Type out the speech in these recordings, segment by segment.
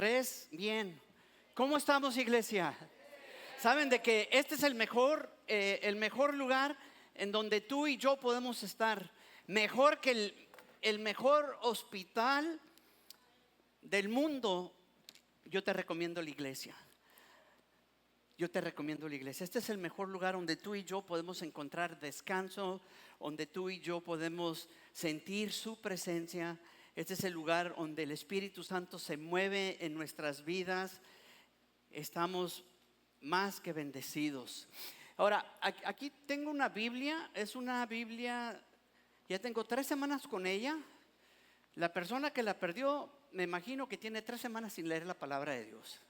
Tres, bien. ¿Cómo estamos, iglesia? ¿Saben de que este es el mejor lugar en donde tú y yo podemos estar? Mejor que el mejor hospital del mundo. Yo te recomiendo la iglesia. Este es el mejor lugar donde tú y yo podemos encontrar descanso, donde tú y yo podemos sentir su presencia. Este es el lugar donde el Espíritu Santo se mueve en nuestras vidas. Estamos más que bendecidos. Ahora, aquí tengo una Biblia. Es una Biblia, ya tengo 3 semanas con ella. La persona que la perdió, me imagino que tiene 3 semanas sin leer la palabra de Dios.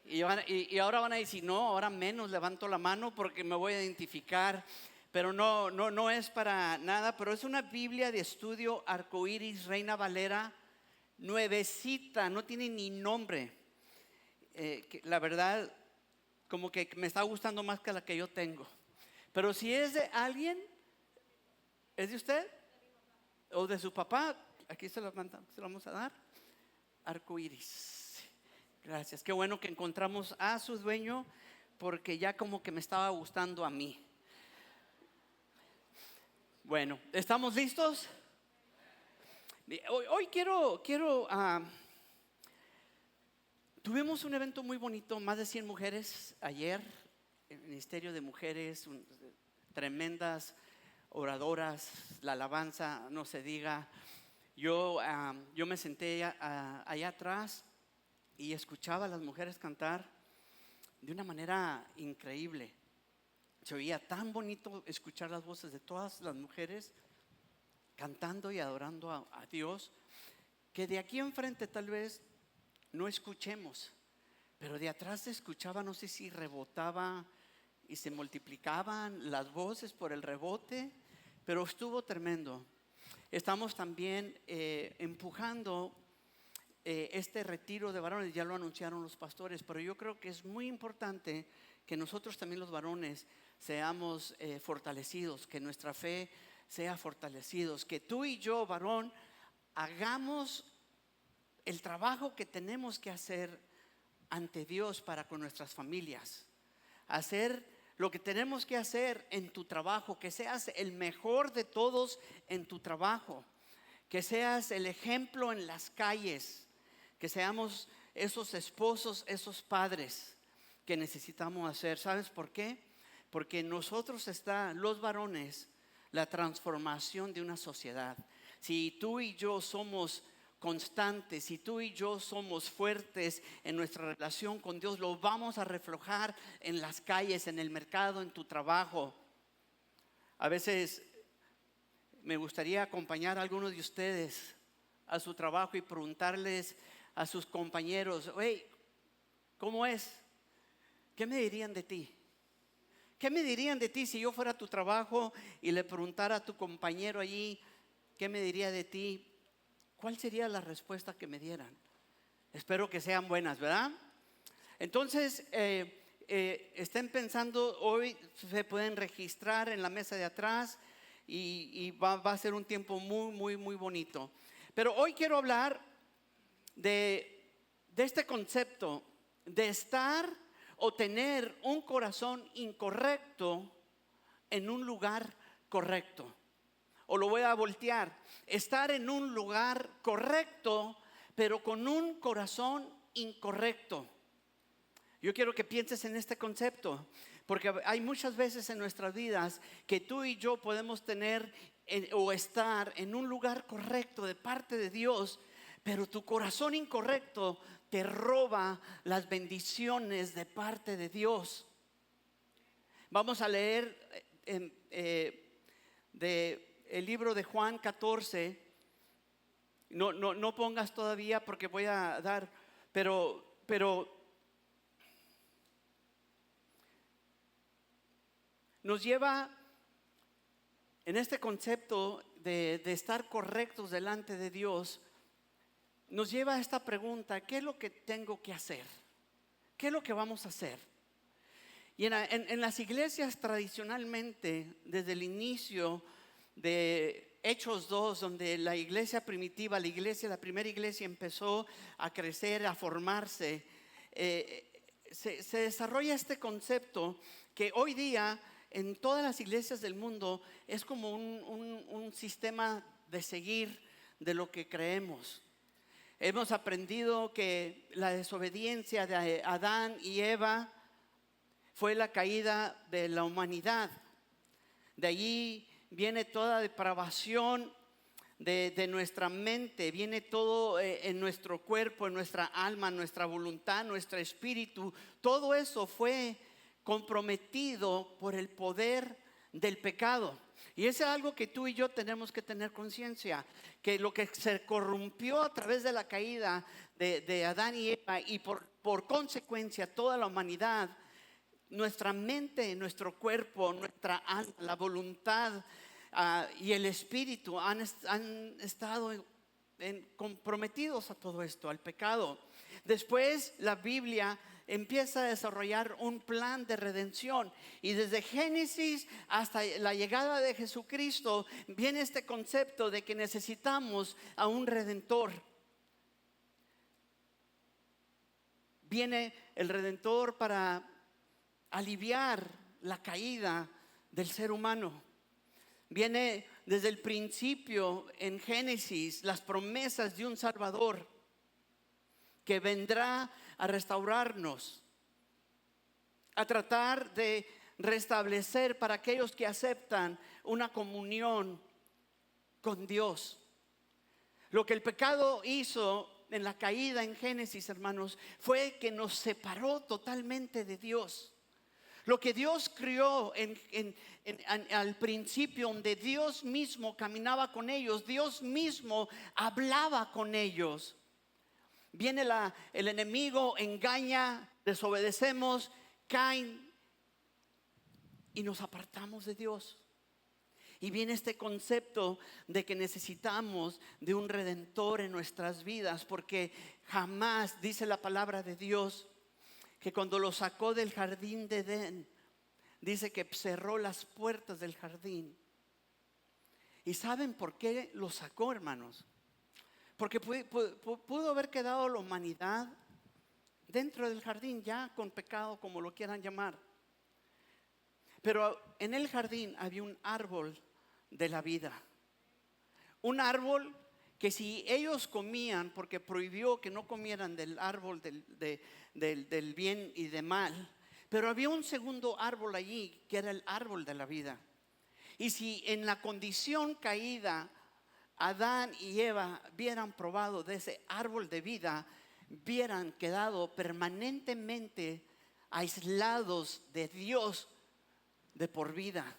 Y ahora van a decir, no, ahora menos levanto la mano porque me voy a identificar. Pero no es para nada. Pero es una Biblia de estudio Arcoíris, Reina Valera, nuevecita, no tiene ni nombre. La verdad, como que me está gustando más que la que yo tengo. Pero si es de alguien, ¿es de usted? ¿O de su papá? Aquí se lo vamos a dar. Arcoíris. Gracias. Qué bueno que encontramos a su dueño, porque ya como que me estaba gustando a mí. Bueno, ¿estamos listos? Hoy quiero tuvimos un evento muy bonito, más de 100 mujeres ayer, el Ministerio de Mujeres, tremendas oradoras, la alabanza, no se diga. Yo me senté allá atrás y escuchaba a las mujeres cantar de una manera increíble. Se oía tan bonito escuchar las voces de todas las mujeres cantando y adorando a Dios, que de aquí enfrente tal vez no escuchemos, pero de atrás se escuchaba, no sé si rebotaba y se multiplicaban las voces por el rebote, pero estuvo tremendo. Estamos también empujando este retiro de varones, ya lo anunciaron los pastores, pero yo creo que es muy importante que nosotros también los varones seamos fortalecidos, que nuestra fe sea fortalecidos, que tú y yo, varón, hagamos el trabajo que tenemos que hacer ante Dios para con nuestras familias. Hacer lo que tenemos que hacer en tu trabajo, que seas el mejor de todos en tu trabajo, que seas el ejemplo en las calles, que seamos esos esposos, esos padres que necesitamos hacer. ¿Sabes por qué? Porque en nosotros está, los varones, la transformación de una sociedad. Si tú y yo somos constantes, si tú y yo somos fuertes en nuestra relación con Dios, lo vamos a reflejar en las calles, en el mercado, en tu trabajo. A veces me gustaría acompañar a algunos de ustedes a su trabajo y preguntarles a sus compañeros: hey, ¿cómo es? ¿Qué me dirían de ti? ¿Qué me dirían de ti si yo fuera a tu trabajo y le preguntara a tu compañero allí qué me diría de ti? ¿Cuál sería la respuesta que me dieran? Espero que sean buenas, ¿verdad? Entonces, estén pensando, hoy se pueden registrar en la mesa de atrás y va a ser un tiempo muy, muy, muy bonito. Pero hoy quiero hablar de este concepto de estar o tener un corazón incorrecto en un lugar correcto. O lo voy a voltear: estar en un lugar correcto, pero con un corazón incorrecto. Yo quiero que pienses en este concepto, porque hay muchas veces en nuestras vidas que tú y yo podemos tener o estar en un lugar correcto de parte de Dios, pero tu corazón incorrecto te roba las bendiciones de parte de Dios. Vamos a leer de el libro de Juan 14. No pongas todavía porque voy a dar, pero nos lleva en este concepto de estar correctos delante de Dios. Nos lleva a esta pregunta: ¿qué es lo que tengo que hacer? ¿Qué es lo que vamos a hacer? Y en las iglesias tradicionalmente, desde el inicio de Hechos 2, donde la iglesia primitiva, la primera iglesia empezó a crecer, a formarse, se desarrolla este concepto que hoy día en todas las iglesias del mundo es como un sistema de seguir de lo que creemos. Hemos aprendido que la desobediencia de Adán y Eva fue la caída de la humanidad. De allí viene toda depravación de nuestra mente, viene todo en nuestro cuerpo, en nuestra alma, en nuestra voluntad, nuestro espíritu. Todo eso fue comprometido por el poder del pecado. Y eso es algo que tú y yo tenemos que tener conciencia, que lo que se corrompió a través de la caída de Adán y Eva, y por consecuencia toda la humanidad, nuestra mente, nuestro cuerpo, nuestra alma, la voluntad y el espíritu han estado comprometidos a todo esto, al pecado. Después la Biblia empieza a desarrollar un plan de redención, y desde Génesis hasta la llegada de Jesucristo viene este concepto de que necesitamos a un redentor. Viene el redentor para aliviar la caída del ser humano. Viene desde el principio en Génesis las promesas de un Salvador que vendrá a restaurarnos, a tratar de restablecer para aquellos que aceptan una comunión con Dios. Lo que el pecado hizo en la caída en Génesis, hermanos, fue que nos separó totalmente de Dios. Lo que Dios creó al principio, donde Dios mismo caminaba con ellos, Dios mismo hablaba con ellos. Viene el enemigo, engaña, desobedecemos, caen y nos apartamos de Dios. Y viene este concepto de que necesitamos de un redentor en nuestras vidas, porque jamás, dice la palabra de Dios, que cuando lo sacó del jardín de Edén, dice que cerró las puertas del jardín. ¿Y saben por qué lo sacó, hermanos? Porque pudo haber quedado la humanidad dentro del jardín, ya con pecado, como lo quieran llamar. Pero en el jardín había un árbol de la vida. Un árbol que si ellos comían, porque prohibió que no comieran del árbol del bien y de mal, pero había un segundo árbol allí que era el árbol de la vida. Y si en la condición caída Adán y Eva hubieran probado de ese árbol de vida, hubieran quedado permanentemente aislados de Dios de por vida.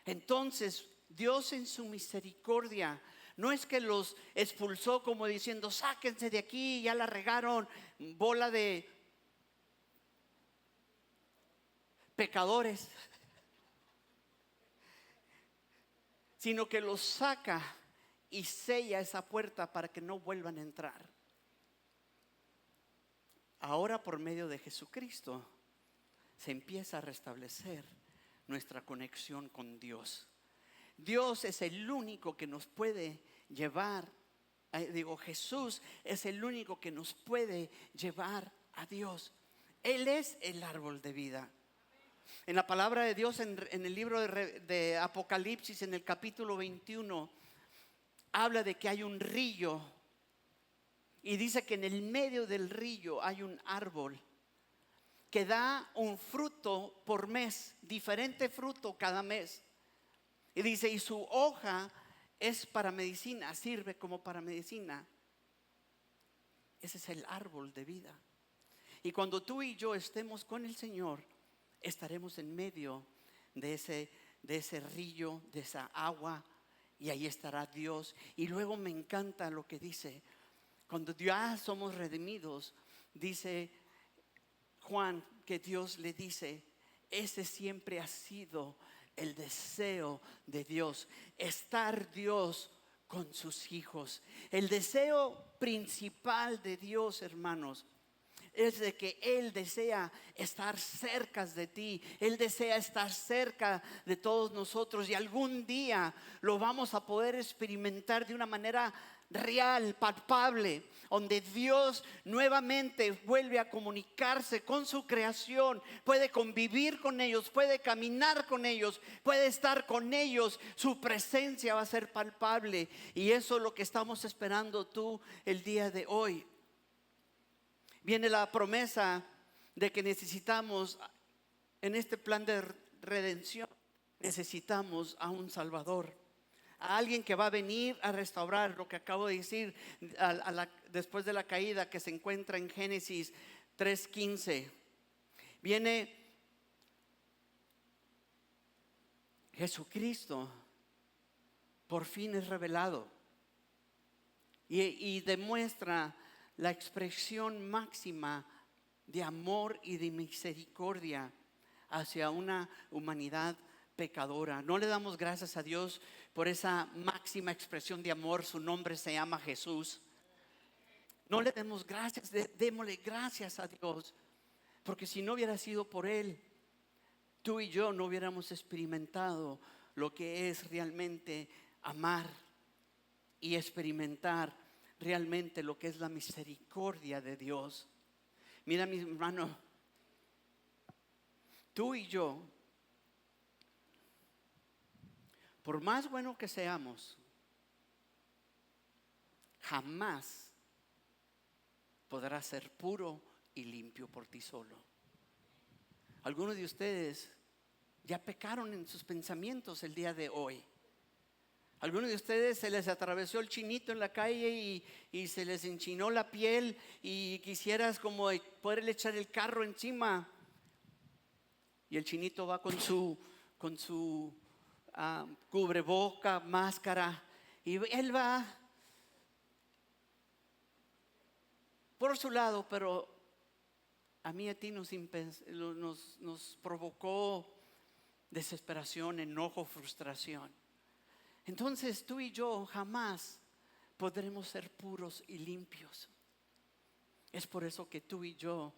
Entonces Dios en su misericordia no es que los expulsó como diciendo: sáquense de aquí, ya la regaron, bola de pecadores, sino que los saca y sella esa puerta para que no vuelvan a entrar. Ahora, por medio de Jesucristo, se empieza a restablecer nuestra conexión con Dios. Dios es el único que nos puede llevar, Jesús es el único que nos puede llevar a Dios. Él es el árbol de vida. En la palabra de Dios, en el libro de Apocalipsis, en el capítulo 21, habla de que hay un río, y dice que en el medio del río hay un árbol que da un fruto por mes, diferente fruto cada mes. Y dice, y su hoja es para medicina, sirve como para medicina. Ese es el árbol de vida. Y cuando tú y yo estemos con el Señor, estaremos en medio de ese río, de esa agua, y ahí estará Dios. Y luego me encanta lo que dice, cuando ya somos redimidos, dice Juan, que Dios le dice: ese siempre ha sido el deseo de Dios, estar Dios con sus hijos. El deseo principal de Dios, hermanos, es de que Él desea estar cerca de ti. Él desea estar cerca de todos nosotros, y algún día lo vamos a poder experimentar de una manera real, palpable, donde Dios nuevamente vuelve a comunicarse con su creación, puede convivir con ellos, puede caminar con ellos, puede estar con ellos. Su presencia va a ser palpable, y eso es lo que estamos esperando tú el día de hoy. Viene la promesa de que necesitamos, en este plan de redención, necesitamos a un Salvador, a alguien que va a venir a restaurar lo que acabo de decir después de la caída, que se encuentra en Génesis 3:15. Viene Jesucristo, por fin es revelado y demuestra la expresión máxima de amor y de misericordia hacia una humanidad pecadora. No le damos gracias a Dios por esa máxima expresión de amor. Su nombre se llama Jesús. No le demos gracias, démosle gracias a Dios, porque si no hubiera sido por Él, tú y yo no hubiéramos experimentado lo que es realmente amar y experimentar realmente lo que es la misericordia de Dios. Mira, mi hermano, tú y yo, por más bueno que seamos, jamás podrás ser puro y limpio por ti solo. Algunos de ustedes ya pecaron en sus pensamientos el día de hoy. Algunos de ustedes se les atravesó el chinito en la calle y se les enchinó la piel, y quisieras como poderle echar el carro encima, y el chinito va con su cubreboca, máscara, y él va por su lado, pero a mí y a ti nos provocó desesperación, enojo, frustración. Entonces tú y yo jamás podremos ser puros y limpios. Es por eso que tú y yo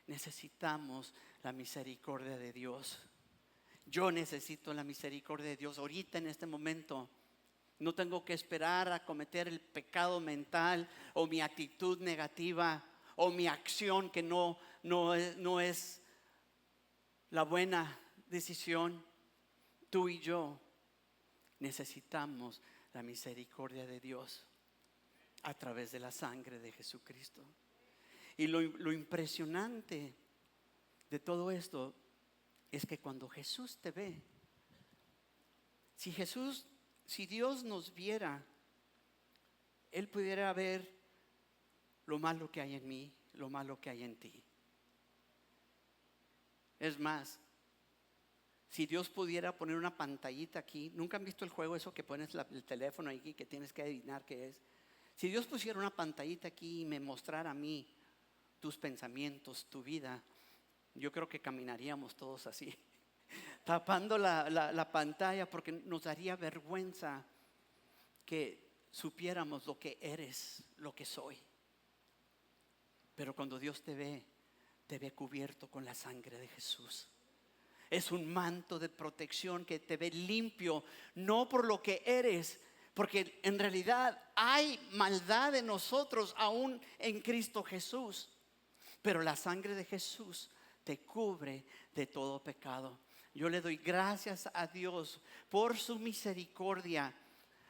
necesitamos la misericordia de Dios. Yo necesito la misericordia de Dios ahorita, en este momento. No tengo que esperar a cometer el pecado mental, o mi actitud negativa, o mi acción que no es la buena decisión. Tú y yo necesitamos la misericordia de Dios a través de la sangre de Jesucristo. Y lo impresionante de todo esto es que cuando Jesús te ve, si Dios nos viera, Él pudiera ver lo malo que hay en mí, lo malo que hay en ti. Es más, si Dios pudiera poner una pantallita aquí, ¿nunca han visto el juego eso que pones el teléfono aquí que tienes que adivinar qué es? Si Dios pusiera una pantallita aquí y me mostrara a mí tus pensamientos, tu vida, yo creo que caminaríamos todos así, tapando la pantalla, porque nos daría vergüenza que supiéramos lo que eres, lo que soy. Pero cuando Dios te ve cubierto con la sangre de Jesús. Es un manto de protección que te ve limpio, no por lo que eres, porque en realidad hay maldad en nosotros aún en Cristo Jesús, pero la sangre de Jesús te cubre de todo pecado. Yo le doy gracias a Dios por su misericordia,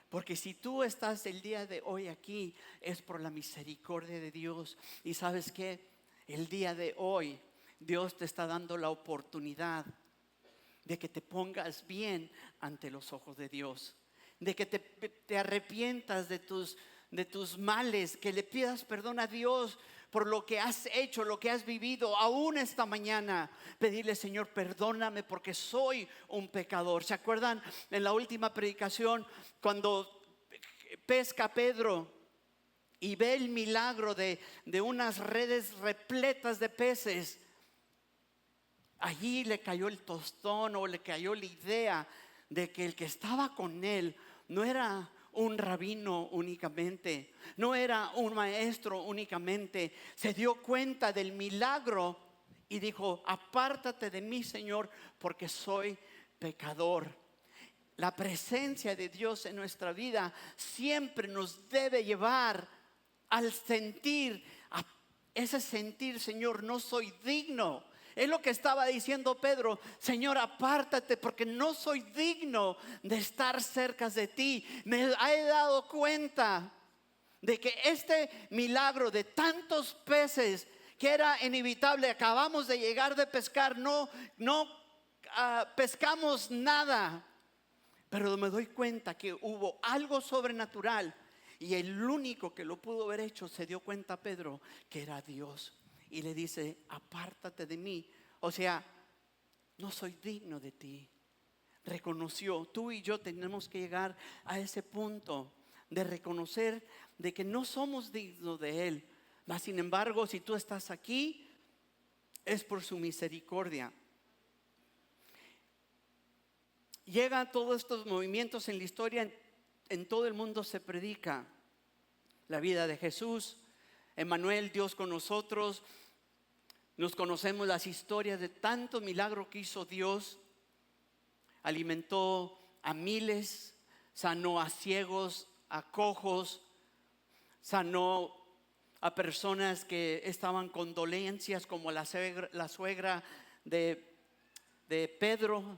porque si tú estás el día de hoy aquí, es por la misericordia de Dios. Y ¿sabes qué? El día de hoy Dios te está dando la oportunidad de que te pongas bien ante los ojos de Dios, de que te arrepientas de tus males, que le pidas perdón a Dios por lo que has hecho, lo que has vivido. Aún esta mañana pedirle: Señor, perdóname porque soy un pecador. ¿Se acuerdan en la última predicación cuando pesca Pedro y ve el milagro de unas redes repletas de peces? Allí le cayó el tostón, o le cayó la idea de que el que estaba con él no era un rabino únicamente, no era un maestro únicamente. Se dio cuenta del milagro y dijo: apártate de mí, Señor, porque soy pecador. La presencia de Dios en nuestra vida siempre nos debe llevar al sentir, a ese sentir: Señor, no soy digno. Es lo que estaba diciendo Pedro: Señor, apártate, porque no soy digno de estar cerca de ti. Me he dado cuenta de que este milagro de tantos peces, que era inevitable, acabamos de llegar de pescar, no pescamos nada, pero me doy cuenta que hubo algo sobrenatural, y el único que lo pudo haber hecho, se dio cuenta Pedro, que era Dios. Y le dice: apártate de mí. O sea, no soy digno de ti. Reconoció. Tú y yo tenemos que llegar a ese punto de reconocer de que no somos dignos de Él. Mas sin embargo, si tú estás aquí, es por su misericordia. Llegan todos estos movimientos en la historia. En todo el mundo se predica la vida de Jesús, Emmanuel, Dios con nosotros. Nos conocemos las historias de tantos milagros que hizo Dios. Alimentó a miles, sanó a ciegos, a cojos, sanó a personas que estaban con dolencias, como la suegra de Pedro.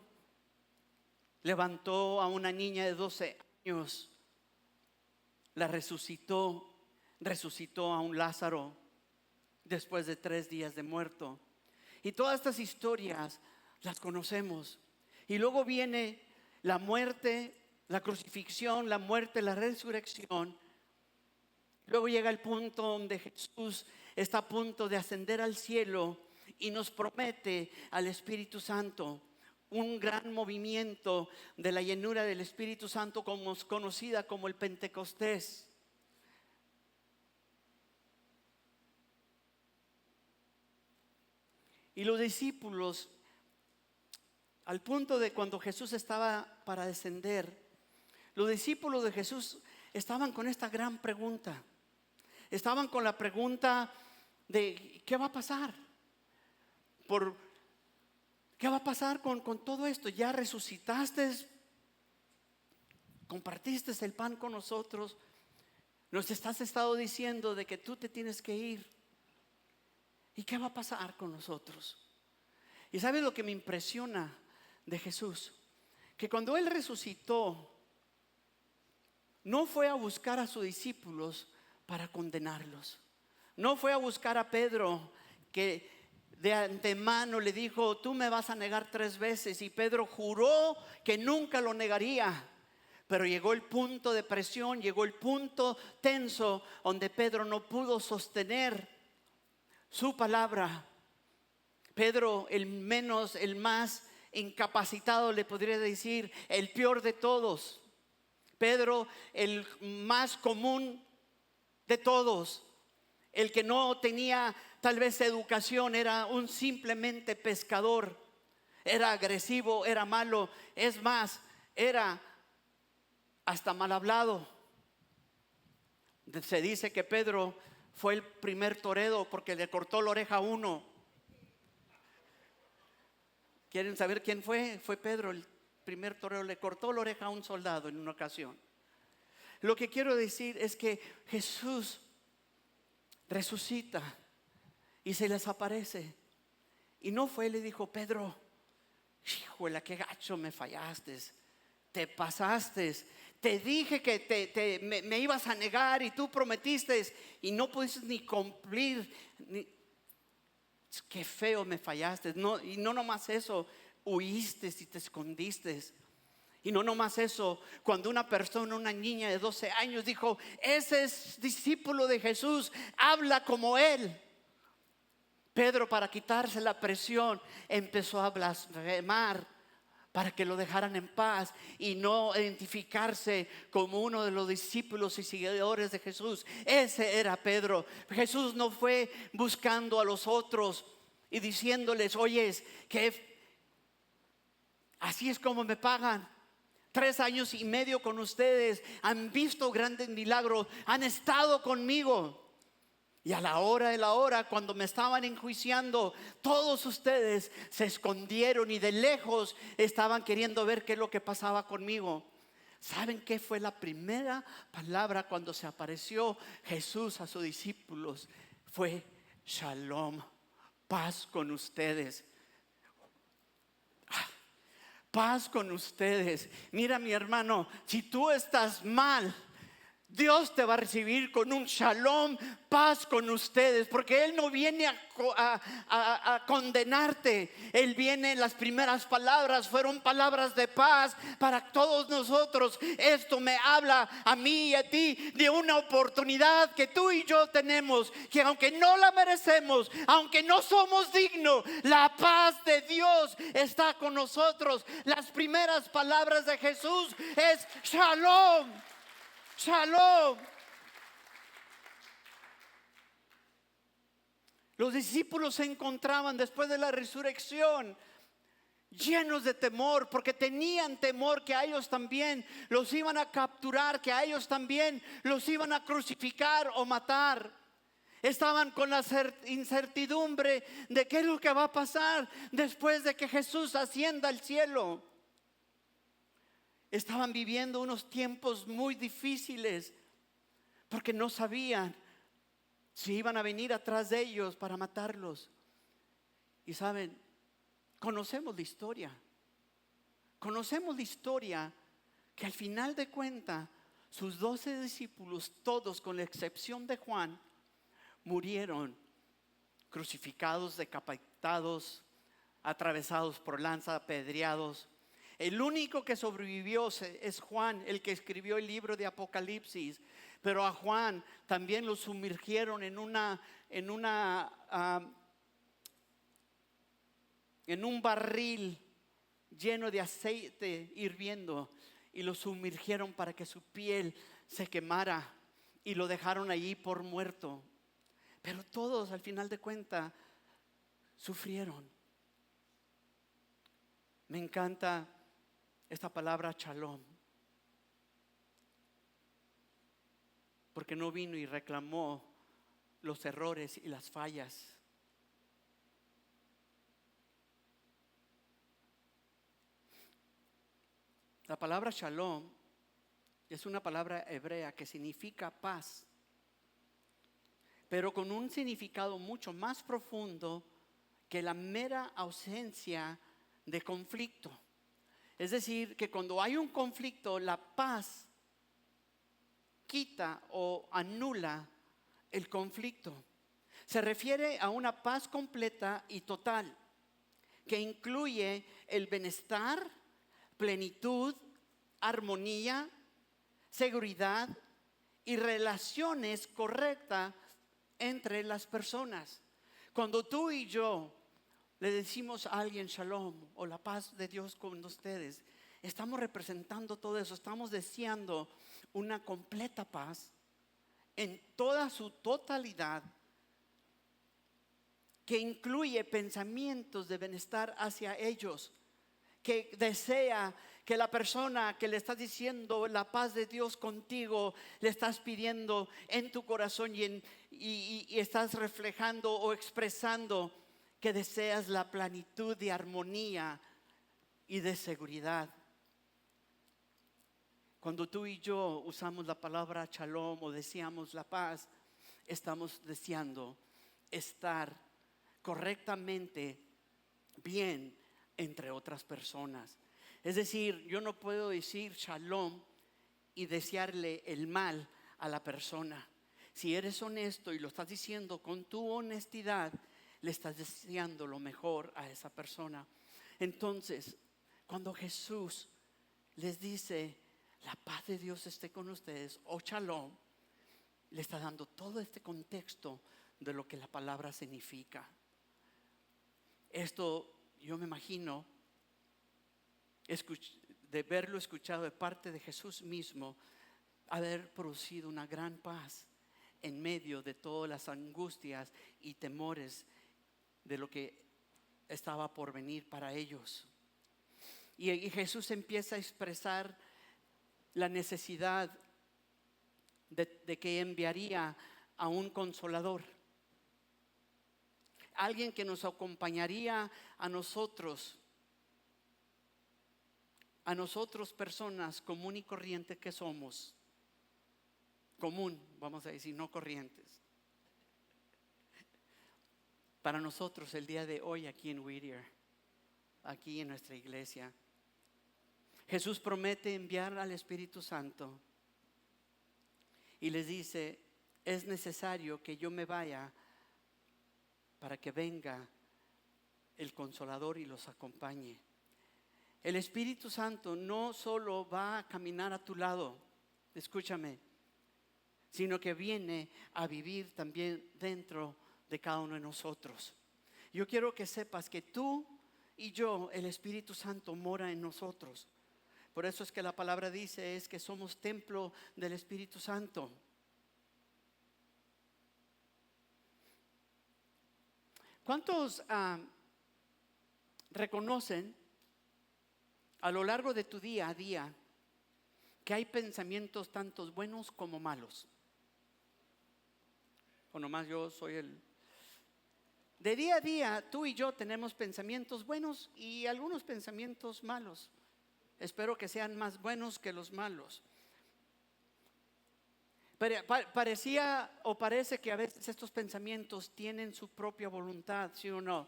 Levantó a una niña de 12 años, la resucitó a un Lázaro después de 3 días de muerto. Y todas estas historias las conocemos. Y luego viene la muerte, la crucifixión, la muerte, la resurrección. Luego llega el punto donde Jesús está a punto de ascender al cielo y nos promete al Espíritu Santo. Un gran movimiento de la llenura del Espíritu Santo, como es conocida como el Pentecostés. Y los discípulos, al punto de cuando Jesús estaba para descender, los discípulos de Jesús estaban con esta gran pregunta. Estaban con la pregunta de: ¿qué va a pasar? ¿Qué va a pasar con todo esto? Ya resucitaste, compartiste el pan con nosotros, nos has estado diciendo de que tú te tienes que ir. ¿Y qué va a pasar con nosotros? Y ¿sabes lo que me impresiona de Jesús? Que cuando Él resucitó, no fue a buscar a sus discípulos para condenarlos. No fue a buscar a Pedro, que de antemano le dijo: tú me vas a negar 3 veces. Y Pedro juró que nunca lo negaría. Pero llegó el punto de presión, llegó el punto tenso, donde Pedro no pudo sostener su palabra. Pedro, el más incapacitado, le podría decir, el peor de todos. Pedro, el más común de todos, el que no tenía tal vez educación, era un simplemente pescador, era agresivo, era malo, es más, era hasta mal hablado. Se dice que Pedro fue el primer torero porque le cortó la oreja a uno. ¿Quieren saber quién fue? Fue Pedro, el primer torero. Le cortó la oreja a un soldado en una ocasión. Lo que quiero decir es que Jesús resucita y se les aparece. Y no fue, le dijo: Pedro, híjole, qué gacho me fallaste, te pasaste. Te dije que me ibas a negar y tú prometiste y no pudiste ni cumplir. Qué feo me fallaste. Y no nomás eso, huiste y te escondiste. Y no nomás eso, cuando una persona, una niña de 12 años dijo: ese es discípulo de Jesús, habla como él. Pedro, para quitarse la presión, empezó a blasfemar para que lo dejaran en paz y no identificarse como uno de los discípulos y seguidores de Jesús. Ese era Pedro. Jesús no fue buscando a los otros y diciéndoles: oye, que así es como me pagan. 3 años y medio con ustedes, han visto grandes milagros, han estado conmigo. Y a la hora de la hora, cuando me estaban enjuiciando, todos ustedes se escondieron y de lejos estaban queriendo ver qué es lo que pasaba conmigo. ¿Saben qué fue la primera palabra cuando se apareció Jesús a sus discípulos? Fue Shalom, paz con ustedes. Paz con ustedes. Mira, mi hermano, si tú estás mal, Dios te va a recibir con un shalom, paz con ustedes, porque Él no viene a condenarte. Él viene, las primeras palabras fueron palabras de paz para todos nosotros. Esto me habla a mí y a ti de una oportunidad que tú y yo tenemos, que aunque no la merecemos, aunque no somos dignos, la paz de Dios está con nosotros. Las primeras palabras de Jesús es shalom. Shalom. Los discípulos se encontraban después de la resurrección llenos de temor, porque tenían temor que a ellos también los iban a capturar, que a ellos también los iban a crucificar o matar. Estaban con la incertidumbre de qué es lo que va a pasar después de que Jesús ascienda al cielo. Estaban viviendo unos tiempos muy difíciles porque no sabían si iban a venir atrás de ellos para matarlos. Y saben, conocemos la historia. Conocemos la historia que al final de cuentas sus 12 discípulos, todos con la excepción de Juan, murieron crucificados, decapitados, atravesados por lanza, apedreados. El único que sobrevivió es Juan, el que escribió el libro de Apocalipsis. Pero a Juan también lo sumergieron en un barril lleno de aceite hirviendo, y lo sumergieron para que su piel se quemara y lo dejaron allí por muerto. Pero todos al final de cuentas sufrieron. Me encanta esta palabra shalom, porque no vino y reclamó los errores y las fallas. La palabra shalom es una palabra hebrea que significa paz, pero con un significado mucho más profundo que la mera ausencia de conflicto. Es decir, que cuando hay un conflicto, la paz quita o anula el conflicto. Se refiere a una paz completa y total, que incluye el bienestar, plenitud, armonía, seguridad y relaciones correctas entre las personas. Cuando tú y yo le decimos a alguien shalom o la paz de Dios con ustedes, estamos representando todo eso. Estamos deseando una completa paz en toda su totalidad, que incluye pensamientos de bienestar hacia ellos, que desea que la persona que le estás diciendo la paz de Dios contigo, le estás pidiendo en tu corazón y estás reflejando o expresando que deseas la plenitud de armonía y de seguridad. Cuando tú y yo usamos la palabra shalom o deseamos la paz, estamos deseando estar correctamente bien entre otras personas. Es decir, yo no puedo decir shalom y desearle el mal a la persona. Si eres honesto y lo estás diciendo con tu honestidad, le estás deseando lo mejor a esa persona. Entonces, cuando Jesús les dice la paz de Dios esté con ustedes, o shalom, le está dando todo este contexto de lo que la palabra significa. Esto yo me imagino de verlo escuchado de parte de Jesús mismo, haber producido una gran paz en medio de todas las angustias y temores de lo que estaba por venir para ellos. Y Jesús empieza a expresar la necesidad de que enviaría a un consolador, alguien que nos acompañaría a nosotros personas común y corriente que somos, común, vamos a decir, no corrientes. Para nosotros el día de hoy aquí en Whittier, aquí en nuestra iglesia, Jesús promete enviar al Espíritu Santo y les dice: es necesario que yo me vaya para que venga el Consolador y los acompañe. El Espíritu Santo no solo va a caminar a tu lado, escúchame, sino que viene a vivir también dentro de cada uno de nosotros. Yo quiero que sepas que tú y yo, el Espíritu Santo mora en nosotros. Por eso es que la palabra dice es que somos templo del Espíritu Santo. ¿Cuántos reconocen a lo largo de tu día a día que hay pensamientos tanto buenos como malos? O nomás yo soy el... De día a día tú y yo tenemos pensamientos buenos y algunos pensamientos malos. Espero que sean más buenos que los malos. Parecía o parece que a veces estos pensamientos tienen su propia voluntad, ¿sí o no?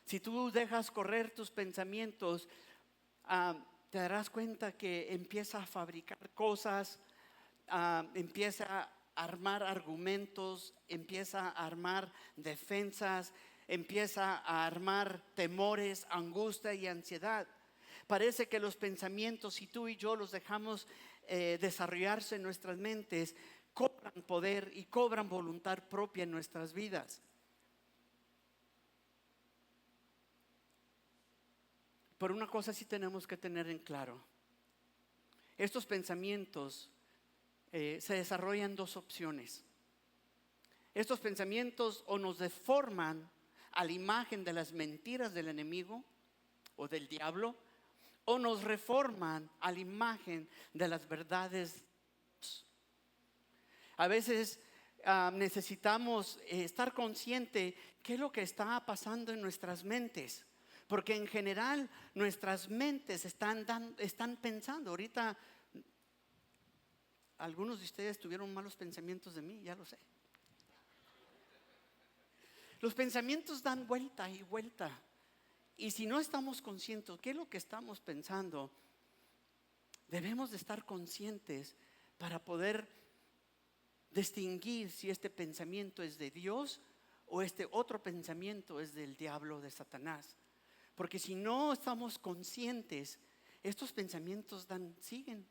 Si tú dejas correr tus pensamientos, te darás cuenta que empieza a fabricar cosas, empieza a armar argumentos, empieza a armar defensas, empieza a armar temores, angustia y ansiedad. Parece que los pensamientos, si tú y yo los dejamos desarrollarse en nuestras mentes, cobran poder y cobran voluntad propia en nuestras vidas. Pero una cosa sí tenemos que tener en claro: estos pensamientos se desarrollan en dos opciones. Estos pensamientos o nos deforman a la imagen de las mentiras del enemigo o del diablo, o nos reforman a la imagen de las verdades. A veces necesitamos estar consciente qué es lo que está pasando en nuestras mentes, porque en general nuestras mentes están pensando. Ahorita algunos de ustedes tuvieron malos pensamientos de mí, ya lo sé. Los pensamientos dan vuelta y vuelta. Y si no estamos conscientes qué es lo que estamos pensando, debemos de estar conscientes para poder distinguir si este pensamiento es de Dios o este otro pensamiento es del diablo, de Satanás. Porque si no estamos conscientes, estos pensamientos siguen.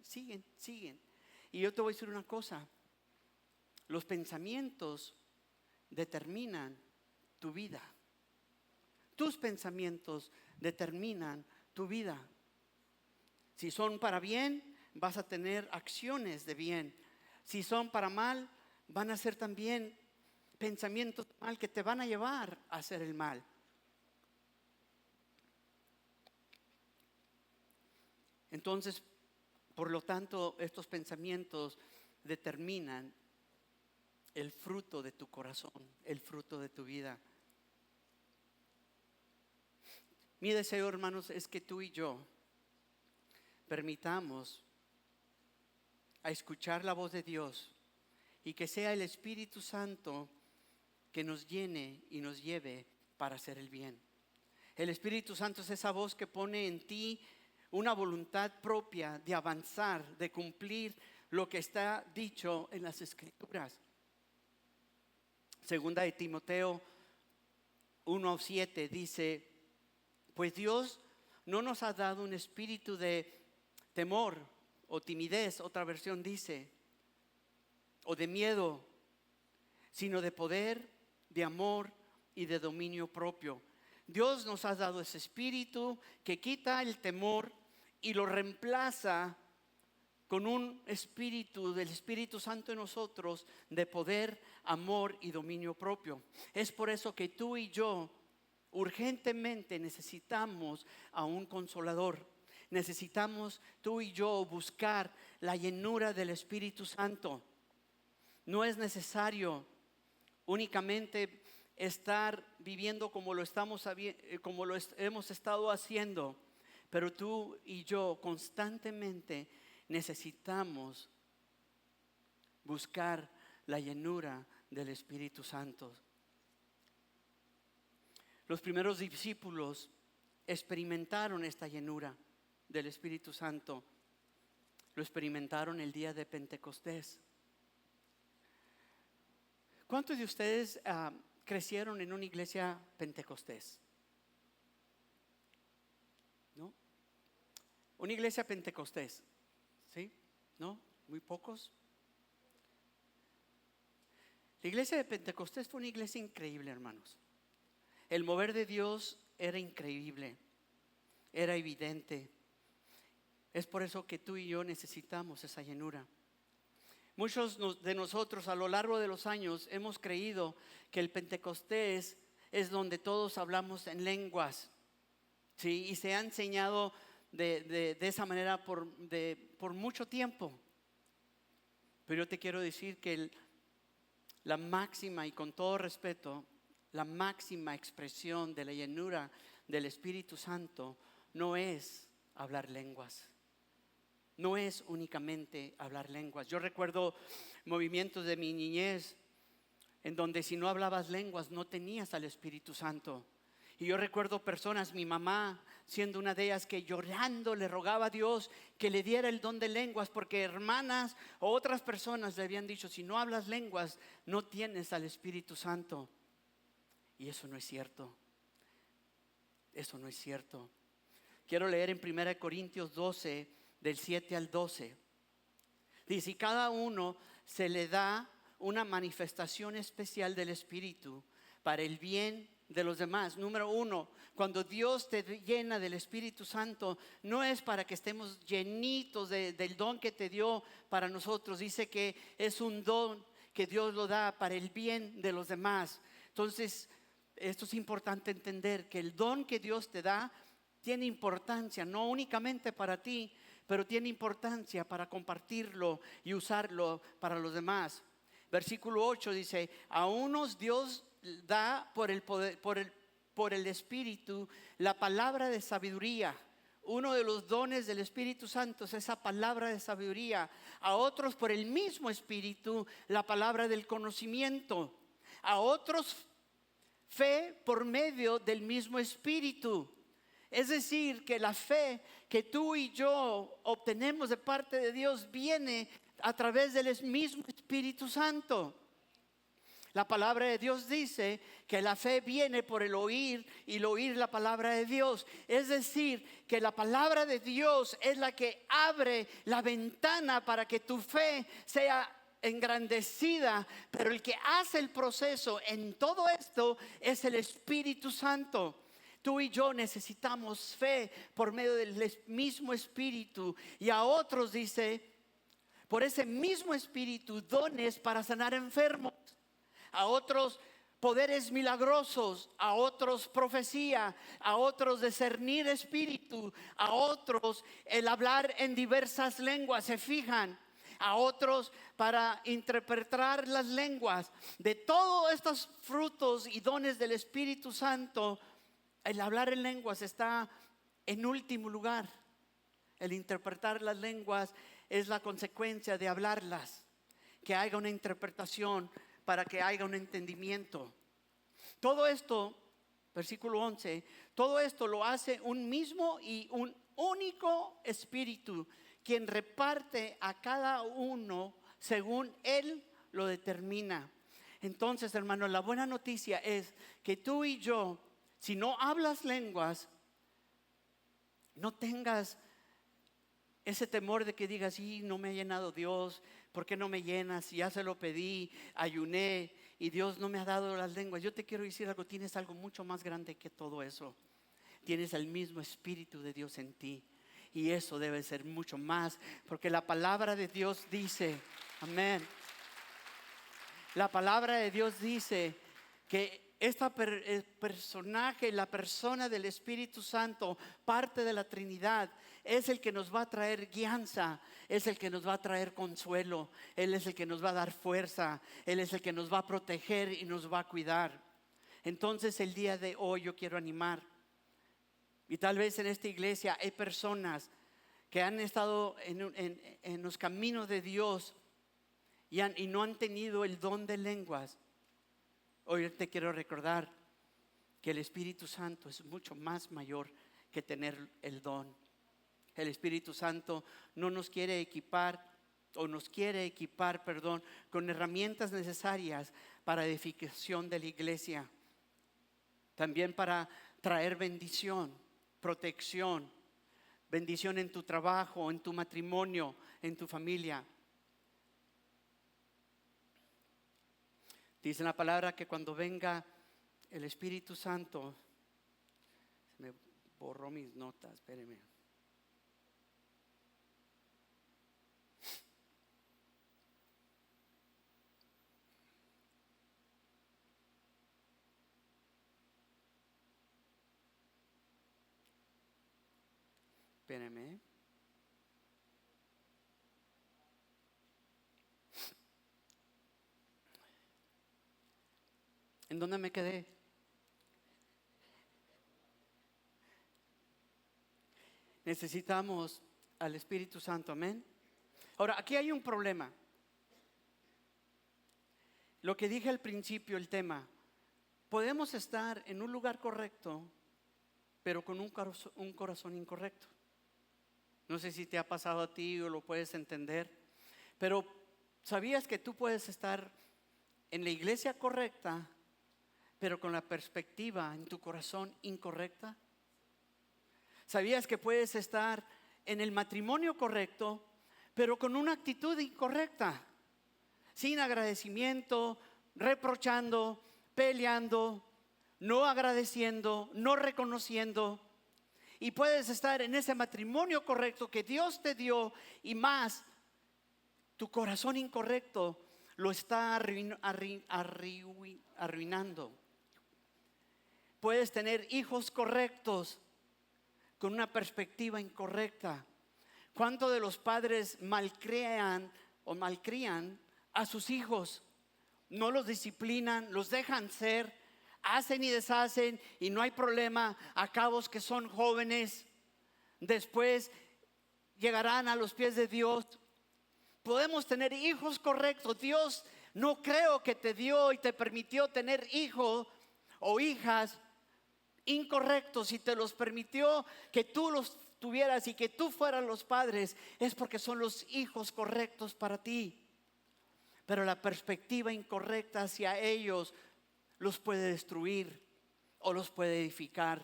Y yo te voy a decir una cosa: los pensamientos determinan tu vida. Tus pensamientos determinan tu vida. Si son para bien, vas a tener acciones de bien. Si son para mal, van a ser también pensamientos de mal que te van a llevar a hacer el mal. Entonces, por lo tanto, estos pensamientos determinan el fruto de tu corazón, el fruto de tu vida. Mi deseo, hermanos, es que tú y yo permitamos a escuchar la voz de Dios y que sea el Espíritu Santo que nos llene y nos lleve para hacer el bien. El Espíritu Santo es esa voz que pone en ti una voluntad propia de avanzar, de cumplir lo que está dicho en las Escrituras. Segunda de Timoteo 1:7 dice: pues Dios no nos ha dado un espíritu de temor o timidez, otra versión dice, o de miedo, sino de poder, de amor y de dominio propio. Dios nos ha dado ese espíritu que quita el temor y lo reemplaza con un espíritu del Espíritu Santo en nosotros de poder, amor y dominio propio. Es por eso que tú y yo urgentemente necesitamos a un consolador. necesitamos tú y yo buscar la llenura del Espíritu Santo. No es necesario únicamente estar viviendo como lo hemos estado haciendo, pero tú y yo constantemente necesitamos buscar la llenura del Espíritu Santo. Los primeros discípulos experimentaron esta llenura del Espíritu Santo. Lo experimentaron el día de Pentecostés. ¿Cuántos de ustedes crecieron en una iglesia pentecostés? ¿No? Una iglesia pentecostés, ¿sí? ¿No? Muy pocos. La iglesia de Pentecostés fue una iglesia increíble, hermanos. El mover de Dios era increíble, era evidente. Es por eso que tú y yo necesitamos esa llenura. Muchos de nosotros a lo largo de los años hemos creído que el Pentecostés es donde todos hablamos en lenguas, ¿sí? Y se ha enseñado de esa manera por mucho tiempo. Pero yo te quiero decir que la máxima, y con todo respeto, la máxima expresión de la llenura del Espíritu Santo no es hablar lenguas. No es únicamente hablar lenguas. Yo recuerdo movimientos de mi niñez en donde si no hablabas lenguas no tenías al Espíritu Santo. Y yo recuerdo personas, mi mamá siendo una de ellas, que llorando le rogaba a Dios que le diera el don de lenguas, porque hermanas o otras personas le habían dicho: si no hablas lenguas no tienes al Espíritu Santo. Y eso no es cierto. Eso no es cierto. Quiero leer en 1 Corintios 12, del 7 al 12. Dice: y cada uno se le da una manifestación especial del Espíritu para el bien de los demás. Número uno, cuando Dios te llena del Espíritu Santo, no es para que estemos llenitos del don que te dio para nosotros. Dice que es un don que Dios lo da para el bien de los demás. Entonces, esto es importante entender, que el don que Dios te da tiene importancia, no únicamente para ti, pero tiene importancia para compartirlo y usarlo para los demás. Versículo 8 dice: a unos Dios da por el Espíritu la palabra de sabiduría. Uno de los dones del Espíritu Santo es esa palabra de sabiduría. A otros por el mismo Espíritu la palabra del conocimiento. A otros fe por medio del mismo Espíritu. Es decir, que la fe que tú y yo obtenemos de parte de Dios viene a través del mismo Espíritu Santo. La palabra de Dios dice que la fe viene por el oír, y el oír la palabra de Dios. Es decir, que la palabra de Dios es la que abre la ventana para que tu fe sea engrandecida, pero el que hace el proceso en todo esto es el Espíritu Santo. Tú y yo necesitamos fe por medio del mismo Espíritu, y a otros dice por ese mismo Espíritu dones para sanar enfermos, a otros poderes milagrosos, a otros profecía, a otros discernir espíritu, a otros el hablar en diversas lenguas. Se fijan, a otros para interpretar las lenguas. De todos estos frutos y dones del Espíritu Santo, el hablar en lenguas está en último lugar. El interpretar las lenguas es la consecuencia de hablarlas, que haya una interpretación para que haya un entendimiento. Todo esto, versículo 11, todo esto lo hace un mismo y un único Espíritu, quien reparte a cada uno según Él lo determina. Entonces, hermanos, la buena noticia es que tú y yo, si no hablas lenguas, no tengas ese temor de que digas: sí, no me ha llenado Dios, ¿por qué no me llenas? Ya se lo pedí, ayuné y Dios no me ha dado las lenguas. Yo te quiero decir algo: tienes algo mucho más grande que todo eso. Tienes el mismo Espíritu de Dios en ti, y eso debe ser mucho más, porque la palabra de Dios dice, amén, la palabra de Dios dice que el personaje, la persona del Espíritu Santo, parte de la Trinidad, es el que nos va a traer guianza, es el que nos va a traer consuelo, Él es el que nos va a dar fuerza, Él es el que nos va a proteger y nos va a cuidar. Entonces el día de hoy yo quiero animar, y tal vez en esta iglesia hay personas que han estado en los caminos de Dios y no han tenido el don de lenguas. Hoy te quiero recordar que el Espíritu Santo es mucho más mayor que tener el don. El Espíritu Santo no nos quiere equipar, con herramientas necesarias para edificación de la iglesia. También para traer bendición, protección, bendición en tu trabajo, en tu matrimonio, en tu familia. Dice la palabra que cuando venga el Espíritu Santo, se me borró mis notas, espérenme. Espérenme. ¿En dónde me quedé? Necesitamos al Espíritu Santo, amén. Ahora, aquí hay un problema. Lo que dije al principio, el tema, podemos estar en un lugar correcto, pero con un corazón incorrecto. No sé si te ha pasado a ti o lo puedes entender, pero ¿sabías que tú puedes estar en la iglesia correcta, pero con la perspectiva en tu corazón incorrecta? ¿Sabías que puedes estar en el matrimonio correcto, pero con una actitud incorrecta? Sin agradecimiento, reprochando, peleando, no agradeciendo, no reconociendo. Y puedes estar en ese matrimonio correcto que Dios te dio, y más, tu corazón incorrecto lo está arruinando. Puedes tener hijos correctos con una perspectiva incorrecta. ¿Cuántos de los padres malcrían a sus hijos? No los disciplinan, los dejan ser, hacen y deshacen y no hay problema. A cabos que son jóvenes, después llegarán a los pies de Dios. Podemos tener hijos correctos. Dios no creo que te dio y te permitió tener hijos o hijas incorrectos, y te los permitió que tú los tuvieras y que tú fueras los padres, es porque son los hijos correctos para ti. Pero la perspectiva incorrecta hacia ellos los puede destruir o los puede edificar.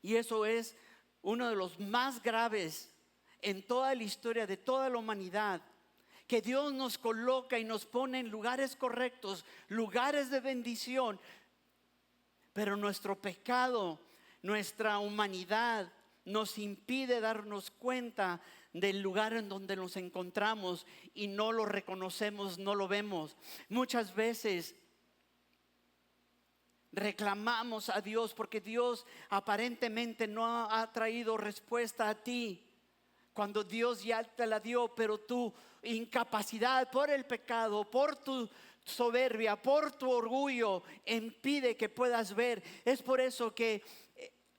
Y eso es uno de los más graves en toda la historia de toda la humanidad, que Dios nos coloca y nos pone en lugares correctos, lugares de bendición, pero nuestro pecado, nuestra humanidad nos impide darnos cuenta del lugar en donde nos encontramos y no lo reconocemos, no lo vemos. Muchas veces reclamamos a Dios porque Dios aparentemente no ha traído respuesta a ti, cuando Dios ya te la dio, pero tu incapacidad por el pecado, por tu soberbia, por tu orgullo, impide que puedas ver. Es por eso que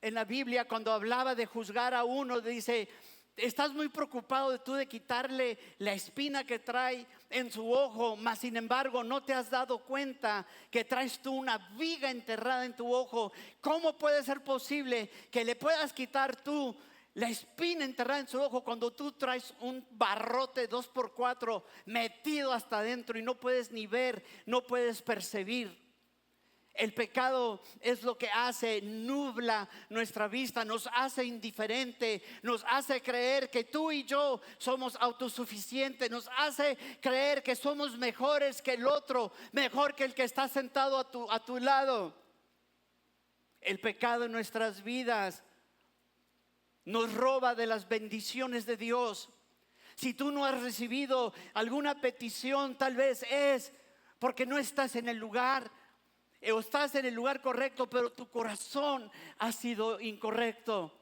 en la Biblia, cuando hablaba de juzgar a uno, dice: estás muy preocupado de quitarle la espina que trae en su ojo, mas sin embargo no te has dado cuenta que traes tú una viga enterrada en tu ojo. ¿Cómo puede ser posible que le puedas quitar tú la espina enterrada en su ojo cuando tú traes un barrote 2x4 metido hasta adentro y no puedes ni ver, no puedes percibir? El pecado es lo que hace, nubla nuestra vista, nos hace indiferente, nos hace creer que tú y yo somos autosuficientes, nos hace creer que somos mejores que el otro, mejor que el que está sentado a tu lado. El pecado en nuestras vidas nos roba de las bendiciones de Dios. Si tú no has recibido alguna petición, tal vez es porque no estás en el lugar o estás en el lugar correcto, pero tu corazón ha sido incorrecto.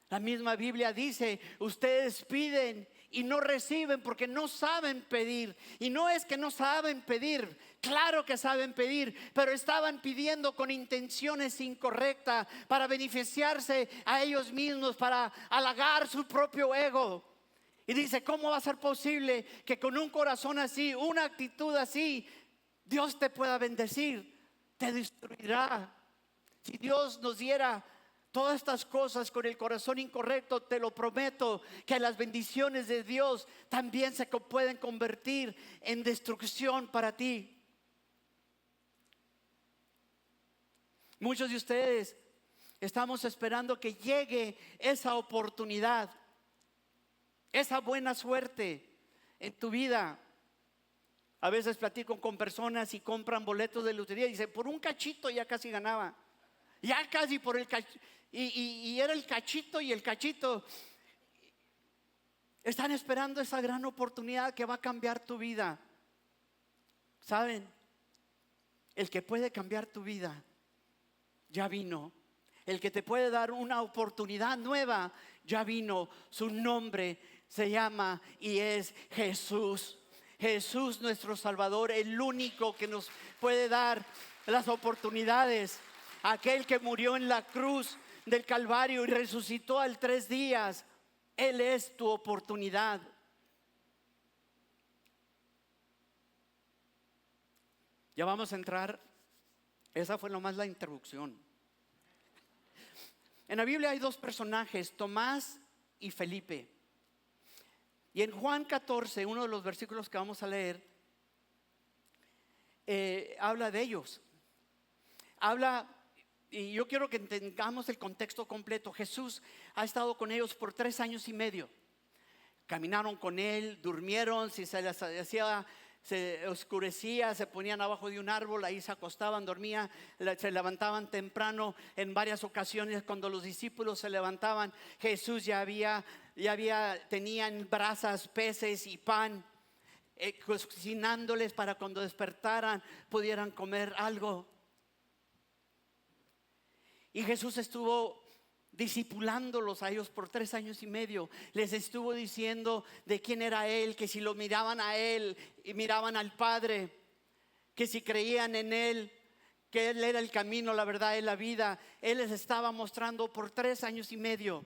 La misma Biblia dice: ustedes piden y no reciben porque no saben pedir. Y no es que no saben pedir, claro que saben pedir, pero estaban pidiendo con intenciones incorrectas, para beneficiarse a ellos mismos, para halagar su propio ego. Y dice: ¿cómo va a ser posible que con un corazón así, una actitud así, Dios te pueda bendecir? Te destruirá. Si Dios nos diera todas estas cosas con el corazón incorrecto, te lo prometo que las bendiciones de Dios también se pueden convertir en destrucción para ti. Muchos de ustedes estamos esperando que llegue esa oportunidad, esa buena suerte en tu vida. A veces platico con personas y compran boletos de lotería y dicen: por un cachito ya casi ganaba, ya casi por el cachito. Y era el cachito y el cachito. Están esperando esa gran oportunidad que va a cambiar tu vida. ¿Saben? El que puede cambiar tu vida ya vino. El que te puede dar una oportunidad nueva ya vino. Su nombre se llama y es Jesús. Jesús, nuestro Salvador, el único que nos puede dar las oportunidades. Aquel que murió en la cruz del Calvario y resucitó al 3 días. Él es tu oportunidad. Ya vamos a entrar. Esa fue nomás la introducción. En la Biblia hay dos personajes, Tomás y Felipe. Y en Juan 14, uno de los versículos que vamos a leer, habla de ellos. Y yo quiero que entendamos el contexto completo. Jesús ha estado con ellos por 3 años y medio. Caminaron con él, durmieron, si se les hacía, se oscurecía, se ponían abajo de un árbol, ahí se acostaban, dormían, se levantaban temprano. En varias ocasiones cuando los discípulos se levantaban, Jesús tenían brasas, peces y pan, cocinándoles para cuando despertaran pudieran comer algo. Y Jesús estuvo discipulándolos a ellos por 3 años y medio. Les estuvo diciendo de quién era Él, que si lo miraban a Él y miraban al Padre, que si creían en Él, que Él era el camino, la verdad y la vida. Él les estaba mostrando por 3 años y medio.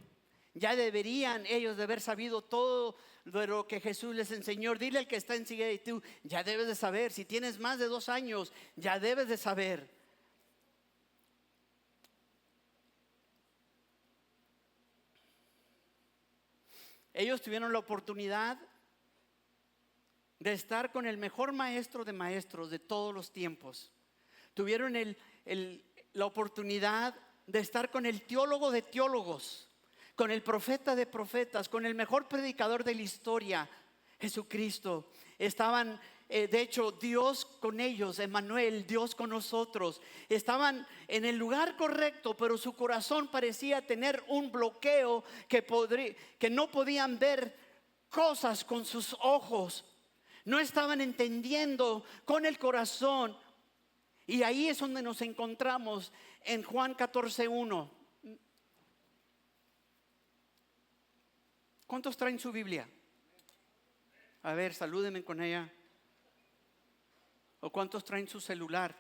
Ya deberían ellos de haber sabido todo de lo que Jesús les enseñó. Dile al que está enseguida de tú: ya debes de saber. Si tienes más de 2 años, ya debes de saber. Ellos tuvieron la oportunidad de estar con el mejor maestro de maestros de todos los tiempos. Tuvieron la oportunidad de estar con el teólogo de teólogos, con el profeta de profetas, con el mejor predicador de la historia, Jesucristo. Estaban, de hecho, Dios con ellos, Emmanuel, Dios con nosotros. Estaban en el lugar correcto, pero su corazón parecía tener un bloqueo que no podían ver cosas con sus ojos. No estaban entendiendo con el corazón. Y ahí es donde nos encontramos en Juan 14:1. ¿Cuántos traen su Biblia? A ver, salúdenme con ella. ¿O cuántos traen su celular?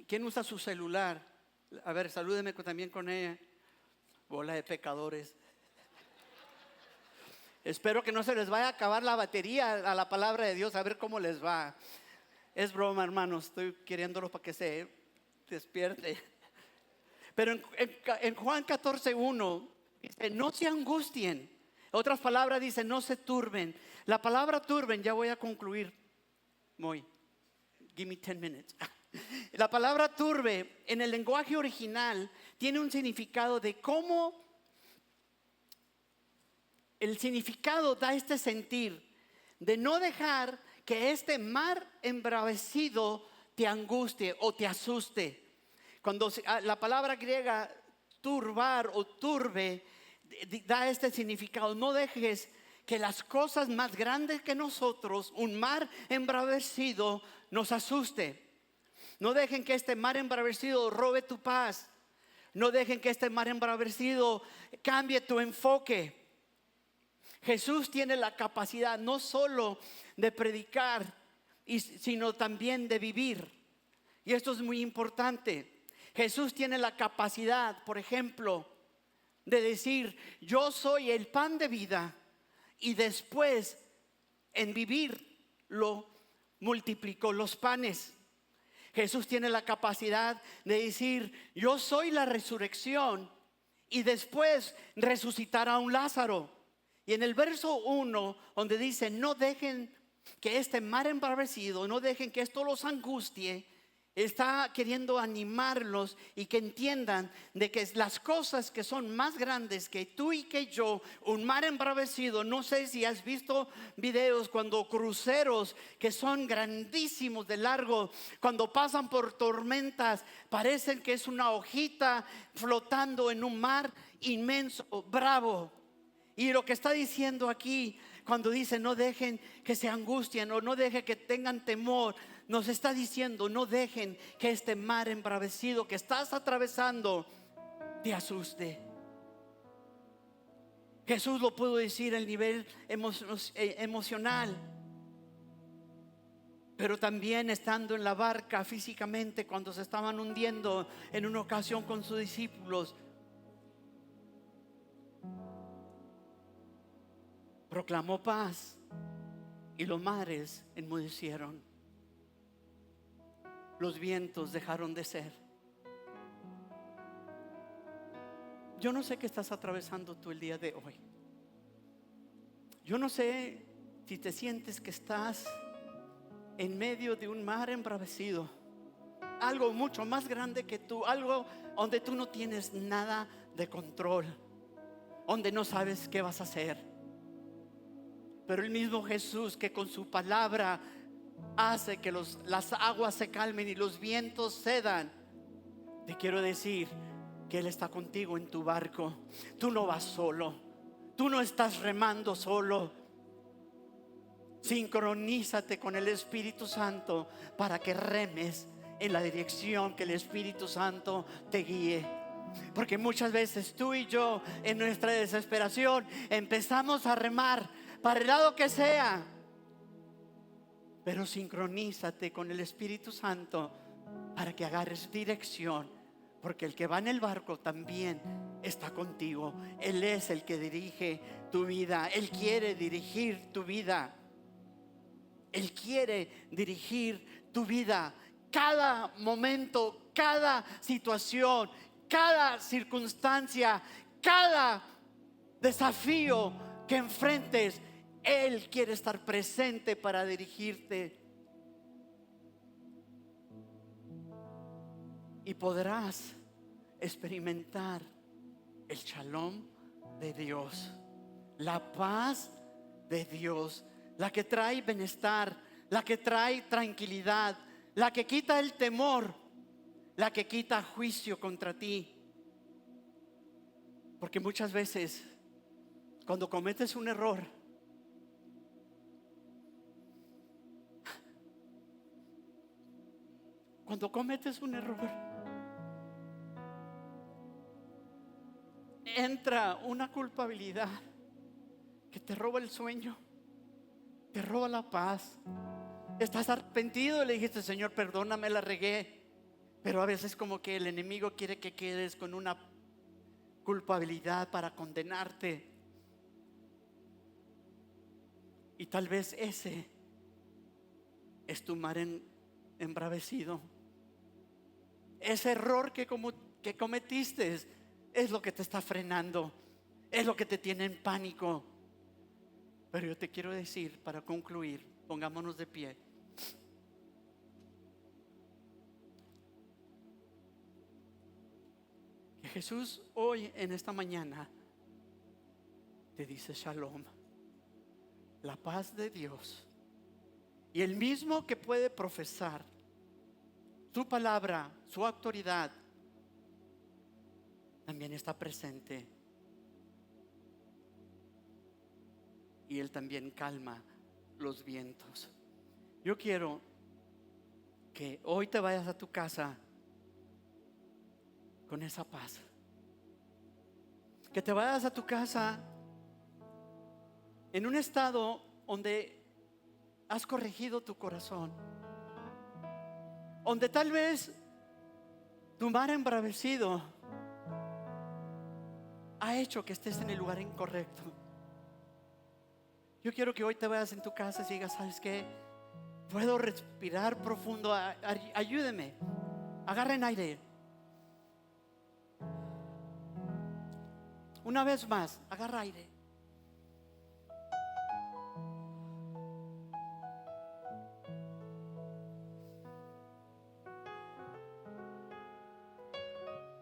¿Quién usa su celular? A ver, salúdenme también con ella. Bola de pecadores. Espero que no se les vaya a acabar la batería a la palabra de Dios. A ver cómo les va. Es broma, hermanos. Estoy queriéndolo para que se despierte. Pero en Juan 14:1 dice: no se angustien. Otras palabras dice: no se turben. La palabra turben, ya voy a concluir. Give me 10 minutes. La palabra turbe en el lenguaje original tiene un significado de cómo el significado da este sentir de no dejar que este mar embravecido te angustie o te asuste. Cuando la palabra griega turbar o turbe da este significado: no dejes que las cosas más grandes que nosotros, un mar embravecido, nos asuste. No dejen que este mar embravecido robe tu paz. No dejen que este mar embravecido cambie tu enfoque. Jesús tiene la capacidad no solo de predicar, sino también de vivir. Y esto es muy importante. Jesús tiene la capacidad, por ejemplo, de decir: yo soy el pan de vida, y después en vivir lo multiplicó los panes. Jesús tiene la capacidad de decir: yo soy la resurrección, y después resucitar a un Lázaro. Y en el verso 1, donde dice: no dejen que este mar embravecido, no dejen que esto los angustie, está queriendo animarlos y que entiendan de que las cosas que son más grandes que tú y que yo, un mar embravecido. No sé si has visto videos cuando cruceros que son grandísimos de largo, cuando pasan por tormentas, parecen que es una hojita flotando en un mar inmenso, bravo. Y lo que está diciendo aquí, cuando dice no dejen que se angustien o no dejen que tengan temor, nos está diciendo: no dejen que este mar embravecido que estás atravesando te asuste. Jesús lo pudo decir al nivel emocional, pero también estando en la barca físicamente, cuando se estaban hundiendo en una ocasión con sus discípulos, proclamó paz y los mares enmudecieron. Los vientos dejaron de ser. Yo no sé qué estás atravesando tú el día de hoy. Yo no sé si te sientes que estás en medio de un mar embravecido, algo mucho más grande que tú, algo donde tú no tienes nada de control, donde no sabes qué vas a hacer. Pero el mismo Jesús, que con su palabra hace que las aguas se calmen y los vientos cedan, te quiero decir que Él está contigo en tu barco. Tú no vas solo, tú no estás remando solo. Sincronízate con el Espíritu Santo para que remes en la dirección que el Espíritu Santo te guíe. Porque muchas veces tú y yo, en nuestra desesperación, empezamos a remar para el lado que sea. Pero sincronízate con el Espíritu Santo para que agarres dirección, porque el que va en el barco también está contigo. Él es el que dirige tu vida. Él quiere dirigir tu vida. Él quiere dirigir tu vida. Cada momento, cada situación, cada circunstancia, cada desafío que enfrentes, Él quiere estar presente para dirigirte. Y podrás experimentar el shalom de Dios, la paz de Dios, la que trae bienestar, la que trae tranquilidad, la que quita el temor, la que quita juicio contra ti. Porque muchas veces cuando cometes un error, entra una culpabilidad que te roba el sueño, te roba la paz. Estás arrepentido y le dijiste: Señor, perdóname, la regué. Pero a veces como que el enemigo quiere que quedes con una culpabilidad para condenarte. Y tal vez ese es tu mar embravecido. Ese error que cometiste es lo que te está frenando, es lo que te tiene en pánico. Pero yo te quiero decir, para concluir, pongámonos de pie. Que Jesús hoy, en esta mañana, te dice shalom, la paz de Dios. Y el mismo que puede profesar su palabra, su autoridad, también está presente. y Él también calma los vientos. Yo quiero que hoy te vayas a tu casa con esa paz. Que te vayas a tu casa en un estado donde has corregido tu corazón, donde tal vez tu mar embravecido ha hecho que estés en el lugar incorrecto. Yo quiero que hoy te vayas en tu casa y digas: ¿sabes qué? Puedo respirar profundo, ayúdeme, agarren aire. Una vez más, agarra aire.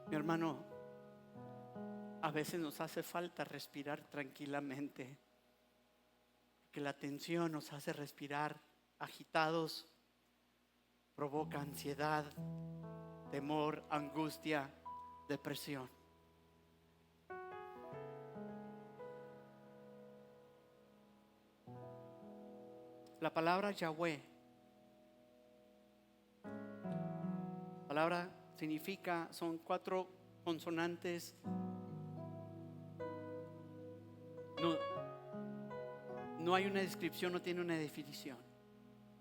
Mi hermano, a veces nos hace falta respirar tranquilamente, que la tensión nos hace respirar agitados, provoca ansiedad, temor, angustia, depresión. La palabra Yahweh, palabra significa, son 4 consonantes. No hay una descripción, no tiene una definición.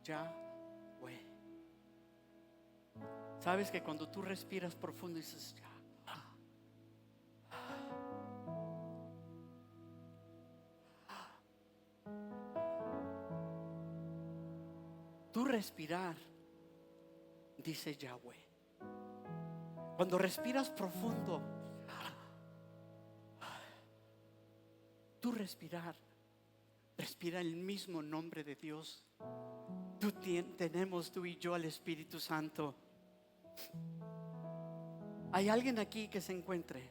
Yahweh. Sabes que cuando tú respiras profundo dices: tu respirar dice Yahweh. Cuando respiras profundo, tu respirar respira el mismo nombre de Dios. Tenemos tú y yo al Espíritu Santo. Hay alguien aquí que se encuentre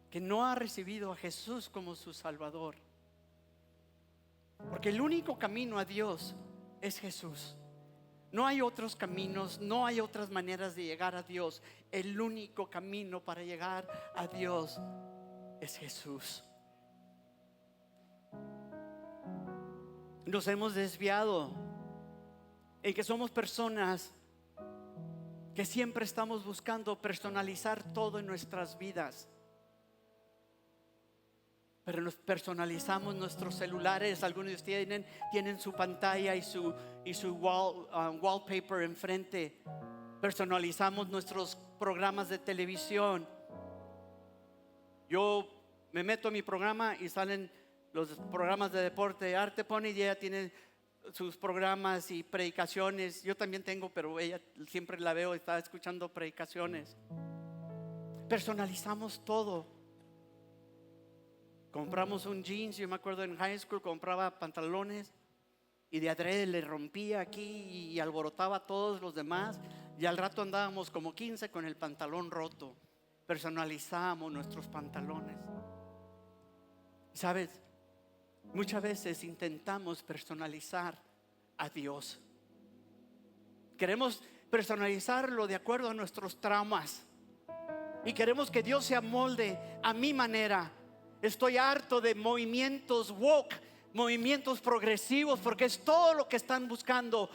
que no ha recibido a Jesús como su Salvador, porque el único camino a Dios es Jesús. No hay otros caminos, no hay otras maneras de llegar a Dios. El único camino para llegar a Dios es Jesús. Nos hemos desviado en que somos personas que siempre estamos buscando personalizar todo en nuestras vidas. Pero nos personalizamos nuestros celulares. Algunos de ustedes tienen su pantalla y su wallpaper enfrente. Personalizamos nuestros programas de televisión. Yo me meto a mi programa y salen los programas de deporte. Arte pone y ella tiene sus programas y predicaciones. Yo también tengo, pero ella siempre la veo, está escuchando predicaciones. Personalizamos todo. Compramos un jeans. Yo me acuerdo en high school compraba pantalones y de adrede le rompía aquí y alborotaba a todos los demás, y al rato andábamos como 15 con el pantalón roto. Personalizamos nuestros pantalones. ¿Sabes? Muchas veces intentamos personalizar a Dios. Queremos personalizarlo de acuerdo a nuestros traumas y queremos que Dios se amolde a mi manera. Estoy harto de movimientos woke, movimientos progresivos, porque es todo lo que están buscando: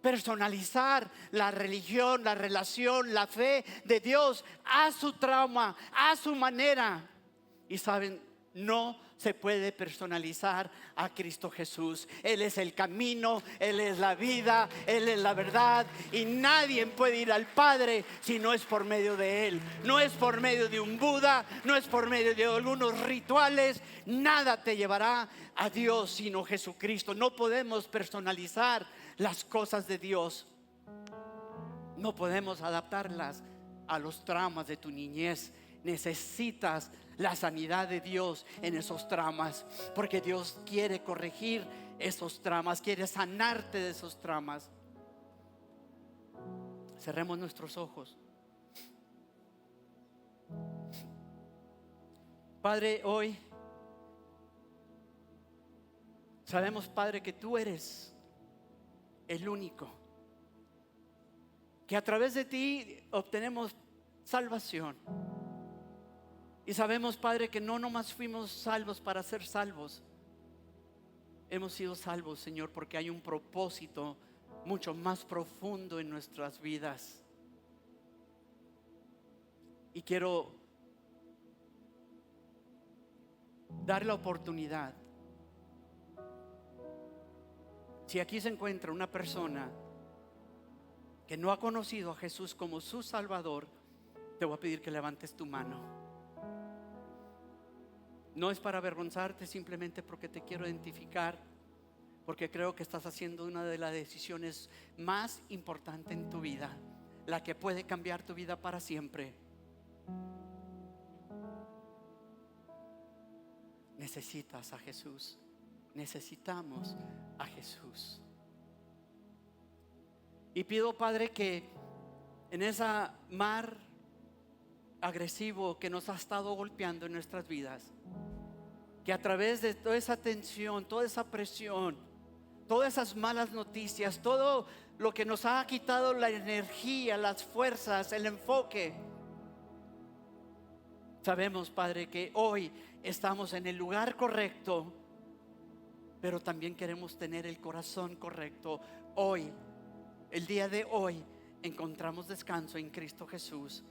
personalizar la religión, la relación, la fe de Dios a su trauma, a su manera. Y saben, no se puede personalizar a Cristo Jesús. Él es el camino, Él es la vida, Él es la verdad, y nadie puede ir al Padre si no es por medio de Él. No es por medio de un Buda, no es por medio de algunos rituales. Nada te llevará a Dios sino Jesucristo. No podemos personalizar las cosas de Dios. No podemos adaptarlas a los traumas de tu niñez. Necesitas la sanidad de Dios en esos traumas, porque Dios quiere corregir esos traumas, quiere sanarte de esos traumas. Cerremos nuestros ojos. Padre, hoy sabemos, Padre, que tú eres el único, que a través de ti obtenemos salvación. Y sabemos, Padre, que no nomás fuimos salvos para ser salvos, hemos sido salvos, Señor, porque hay un propósito mucho más profundo en nuestras vidas. Y quiero dar la oportunidad. Si aquí se encuentra una persona que no ha conocido a Jesús como su Salvador, te voy a pedir que levantes tu mano. No es para avergonzarte, simplemente porque te quiero identificar, porque creo que estás haciendo una de las decisiones más importantes en tu vida, la que puede cambiar tu vida para siempre. Necesitas a Jesús. Necesitamos a Jesús. Y pido, Padre, que en esa mar agresivo que nos ha estado golpeando en nuestras vidas, que a través de toda esa tensión, toda esa presión, todas esas malas noticias, todo lo que nos ha quitado la energía, las fuerzas, el enfoque, sabemos, Padre, que hoy estamos en el lugar correcto, pero también queremos tener el corazón correcto. Hoy, el día de hoy, encontramos descanso en Cristo Jesús.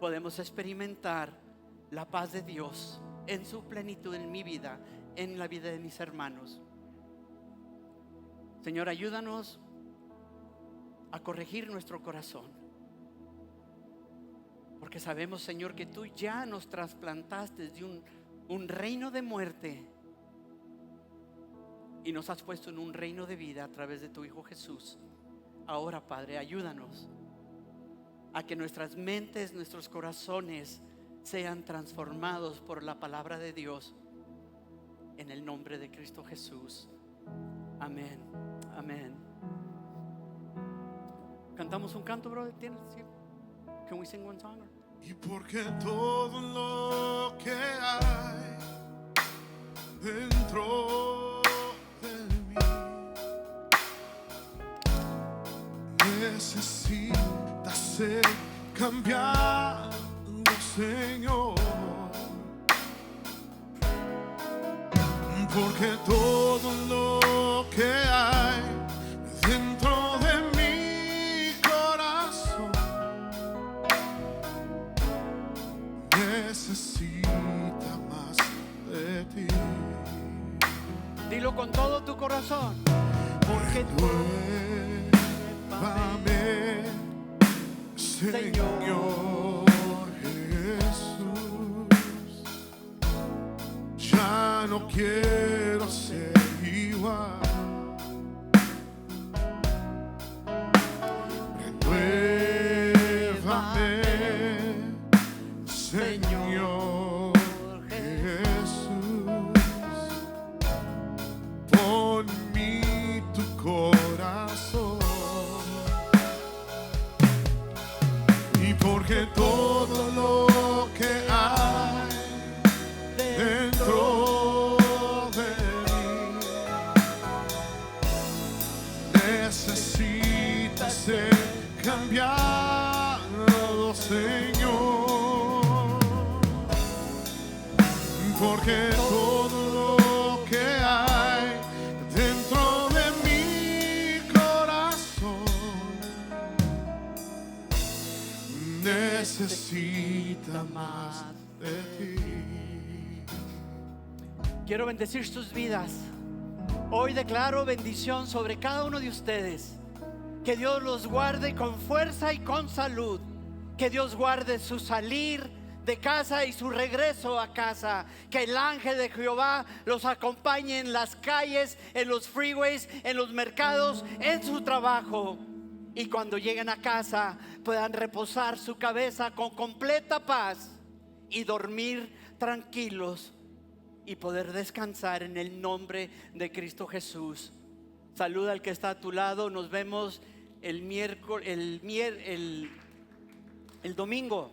Podemos experimentar la paz de Dios en su plenitud en mi vida, en la vida de mis hermanos. Señor, ayúdanos a corregir nuestro corazón, porque sabemos, Señor, que tú ya nos trasplantaste de un reino de muerte y nos has puesto en un reino de vida a través de tu Hijo Jesús. Ahora, Padre, ayúdanos a que nuestras mentes, nuestros corazones sean transformados por la palabra de Dios, en el nombre de Cristo Jesús. Amén, amén. Cantamos un canto, brother. ¿Tienes? Sí. Can we sing one song? Y porque todo lo que hay dentro de mí necesita ser cambiado, Señor. Porque todo lo que hay dentro de mi corazón necesita más de ti. Dilo con todo tu corazón. Porque Llévame, Señor Jesús. Ya no quiero ser igual. Renuévame, Señor Jesús. Pon en mí tu corazón. Y porque todo lo que hay dentro de mí necesita ser cambiado, Señor. Porque todo lo que hay dentro de mi corazón necesita más de ti. quiero bendecir sus vidas. Hoy declaro bendición sobre cada uno de ustedes. Que Dios los guarde con fuerza y con salud. Que Dios guarde su salir de casa y su regreso a casa. Que el ángel de Jehová los acompañe en las calles, en los freeways, en los mercados, en su trabajo. Y cuando lleguen a casa puedan reposar su cabeza con completa paz y dormir tranquilos y poder descansar en el nombre de Cristo Jesús. Saluda al que está a tu lado. Nos vemos el domingo.